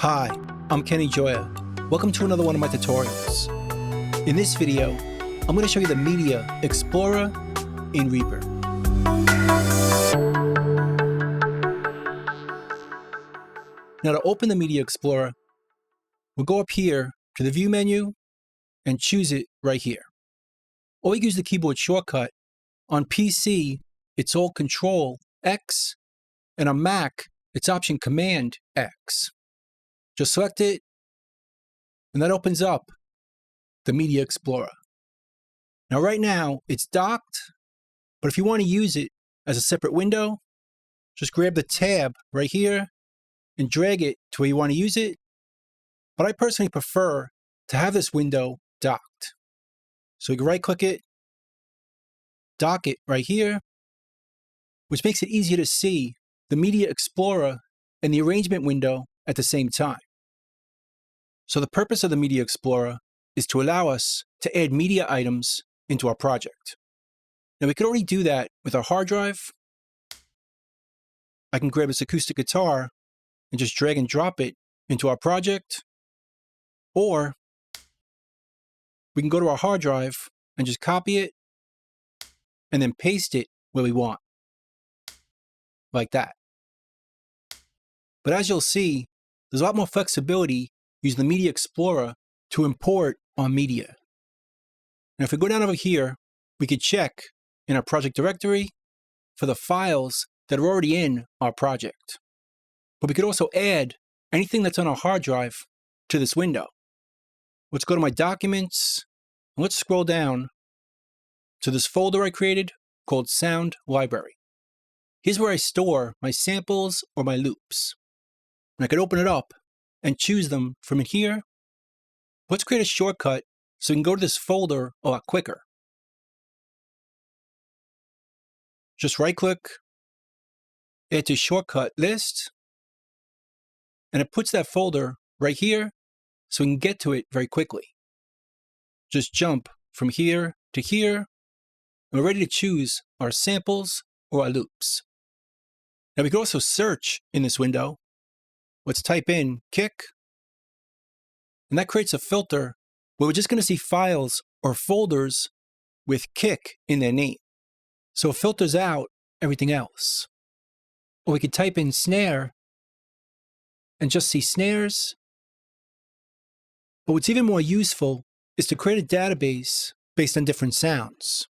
Hi, I'm Kenny Joya. Welcome to another one of my tutorials. In this video, I'm going to show you the Media Explorer in Reaper. Now to open the Media Explorer, we'll go up here to the View menu and choose it right here. Or we can use the keyboard shortcut. On PC, it's all Control X, and on Mac, it's Option Command X. Just select it, and that opens up the Media Explorer. Now right now, it's docked, but if you want to use it as a separate window, just grab the tab right here and drag it to where you want to use it. But I personally prefer to have this window docked. So you can right-click it, dock it right here, which makes it easier to see the Media Explorer and the arrangement window at the same time. So the purpose of the Media Explorer is to allow us to add media items into our project. Now we could already do that with our hard drive. I can grab this acoustic guitar and just drag and drop it into our project. Or we can go to our hard drive and just copy it and then paste it where we want, like that. But as you'll see, there's a lot more flexibility using the Media Explorer to import our media. Now if we go down over here, we could check in our project directory for the files that are already in our project. But we could also add anything that's on our hard drive to this window. Let's go to my documents, and let's scroll down to this folder I created called Sound Library. Here's where I store my samples or my loops. And I could open it up and choose them from in here. Let's create a shortcut so we can go to this folder a lot quicker. Just right-click, add to shortcut list, and it puts that folder right here so we can get to it very quickly. Just jump from here to here, and we're ready to choose our samples or our loops. Now we can also search in this window. Let's type in kick, and that creates a filter where we're just going to see files or folders with kick in their name. So it filters out everything else. Or we could type in snare and just see snares. But what's even more useful is to create a database based on different sounds.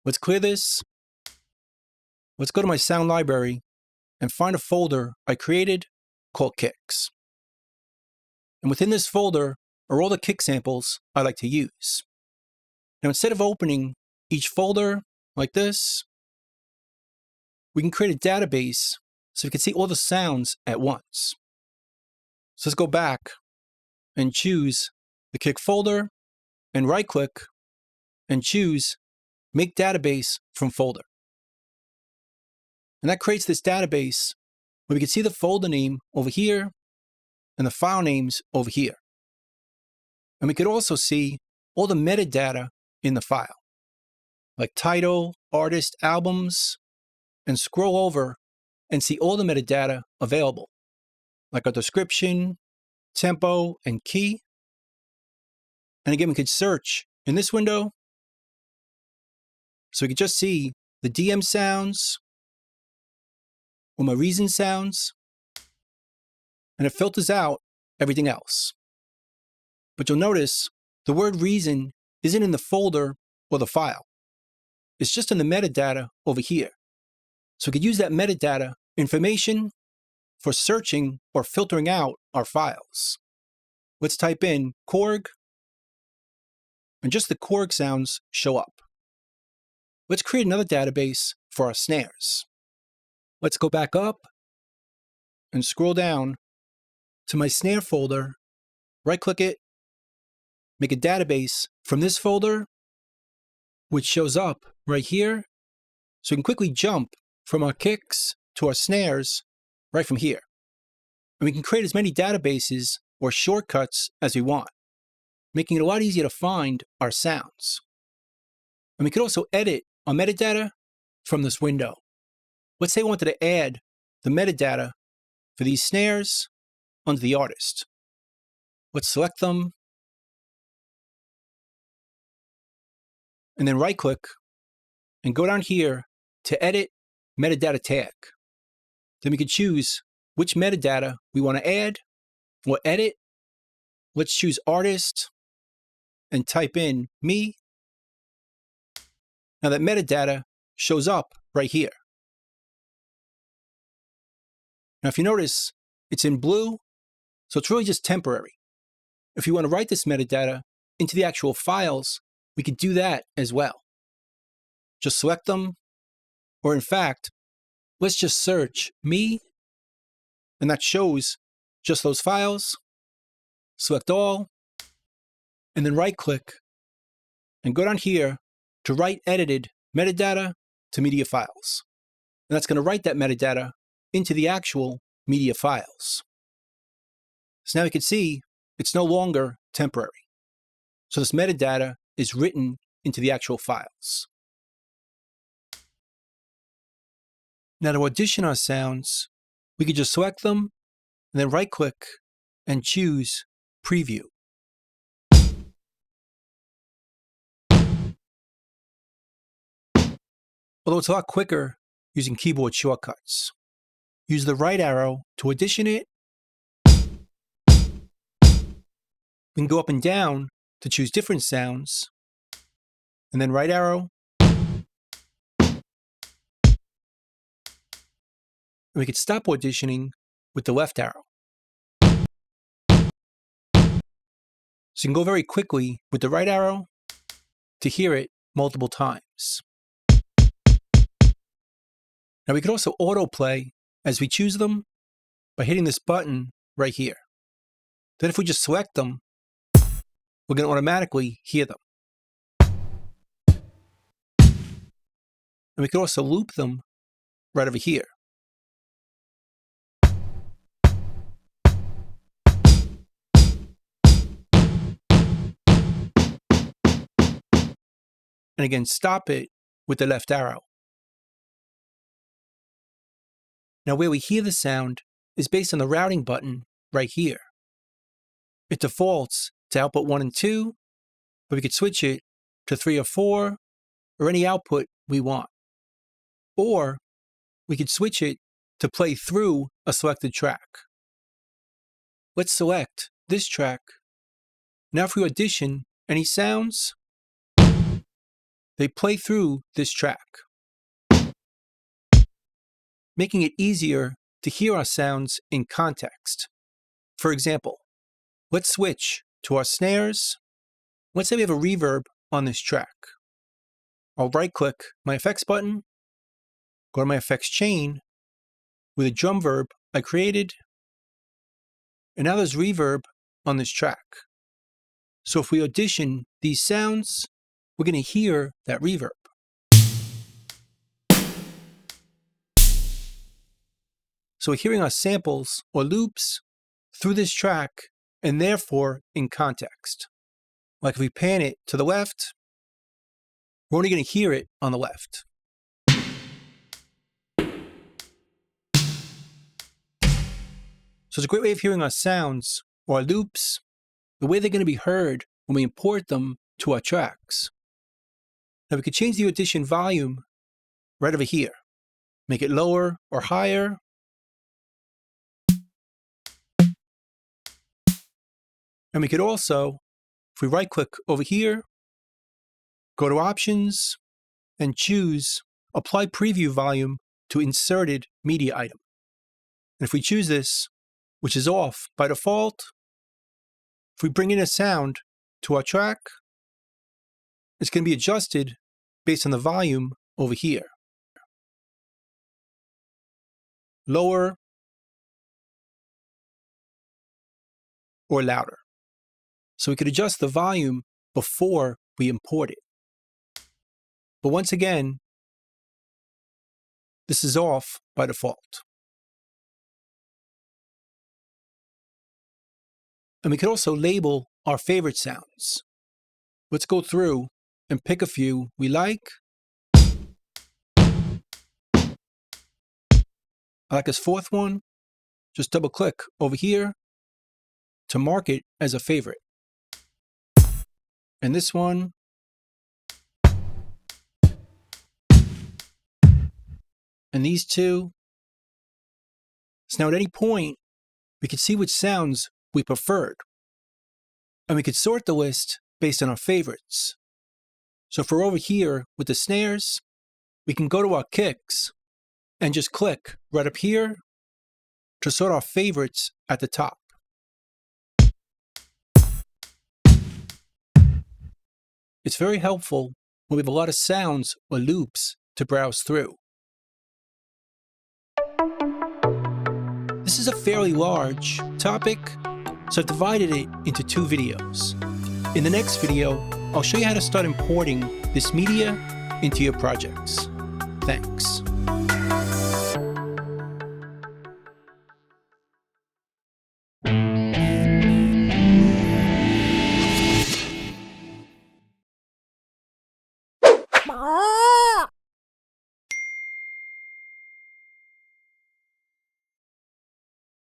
Let's clear this. Let's go to my sound library and find a folder I created called kicks. And within this folder are all the kick samples I like to use. Now instead of opening each folder like this, we can create a database so we can see all the sounds at once. So let's go back and choose the kick folder and right-click and choose Make Database from Folder. And that creates this database where we can see the folder name over here and the file names over here. And we could also see all the metadata in the file, like title, artist, albums, and scroll over and see all the metadata available, like a description, tempo, and key. And again, we could search in this window, so we could just see the DM sounds or my reason sounds, and it filters out everything else. But you'll notice the word reason isn't in the folder or the file. It's just in the metadata over here. So we could use that metadata information for searching or filtering out our files. Let's type in Korg, and just the Korg sounds show up. Let's create another database for our snares. Let's go back up and scroll down to my snare folder, right-click it, make a database from this folder, which shows up right here. So we can quickly jump from our kicks to our snares right from here. And we can create as many databases or shortcuts as we want, making it a lot easier to find our sounds. And we can also edit our metadata from this window. Let's say I wanted to add the metadata for these snares. under the artist. Let's select them, and then right-click, and go down here to Edit Metadata Tag. Then we can choose which metadata we want to add or edit. Let's choose Artist, and type in me. Now that metadata shows up right here. Now if you notice, it's in blue, so it's really just temporary. If you want to write this metadata into the actual files, we could do that as well. Just select them, or in fact, let's just search me, and that shows just those files. Select all, and then right-click, and go down here to Write Edited Metadata to Media Files. And that's going to write that metadata into the actual media files. So now you can see it's no longer temporary. So this metadata is written into the actual files. Now to audition our sounds, we could just select them, and then right-click and choose Preview. Although it's a lot quicker using keyboard shortcuts. Use the right arrow to audition it. We can go up and down to choose different sounds, and then right arrow. And we could stop auditioning with the left arrow. So you can go very quickly with the right arrow to hear it multiple times. Now we could also autoplay as we choose them by hitting this button right here. Then if we just select them, we're going to automatically hear them. And we could also loop them right over here. And again, stop it with the left arrow. Now where we hear the sound is based on the routing button right here. It defaults to output 1 and 2, but we could switch it to 3 or 4, or any output we want. Or we could switch it to play through a selected track. Let's select this track. Now if we audition any sounds, they play through this track, making it easier to hear our sounds in context. For example, let's switch to our snares. Let's say we have a reverb on this track. I'll right-click my effects button, go to my effects chain with a drum verb I created, and now there's reverb on this track. So if we audition these sounds, we're going to hear that reverb. So we're hearing our samples or loops through this track, and therefore in context. Like if we pan it to the left, we're only going to hear it on the left. So it's a great way of hearing our sounds or our loops, the way they're going to be heard when we import them to our tracks. Now we could change the audition volume right over here. Make it lower or higher. And we could also, if we right-click over here, go to Options, and choose Apply Preview Volume to Inserted Media Item. And if we choose this, which is off by default, if we bring in a sound to our track, it's going to be adjusted based on the volume over here. Lower or louder. So we could adjust the volume before we import it. But once again, this is off by default. And we could also label our favorite sounds. Let's go through and pick a few we like. I like this fourth one. Just double click over here to mark it as a favorite. And this one, and these two. So now at any point, we could see which sounds we preferred. And we could sort the list based on our favorites. So if we're over here with the snares, we can go to our kicks and just click right up here to sort our favorites at the top. It's very helpful when we have a lot of sounds or loops to browse through. This is a fairly large topic, so I've divided it into 2 videos. In the next video, I'll show you how to start importing this media into your projects. Thanks.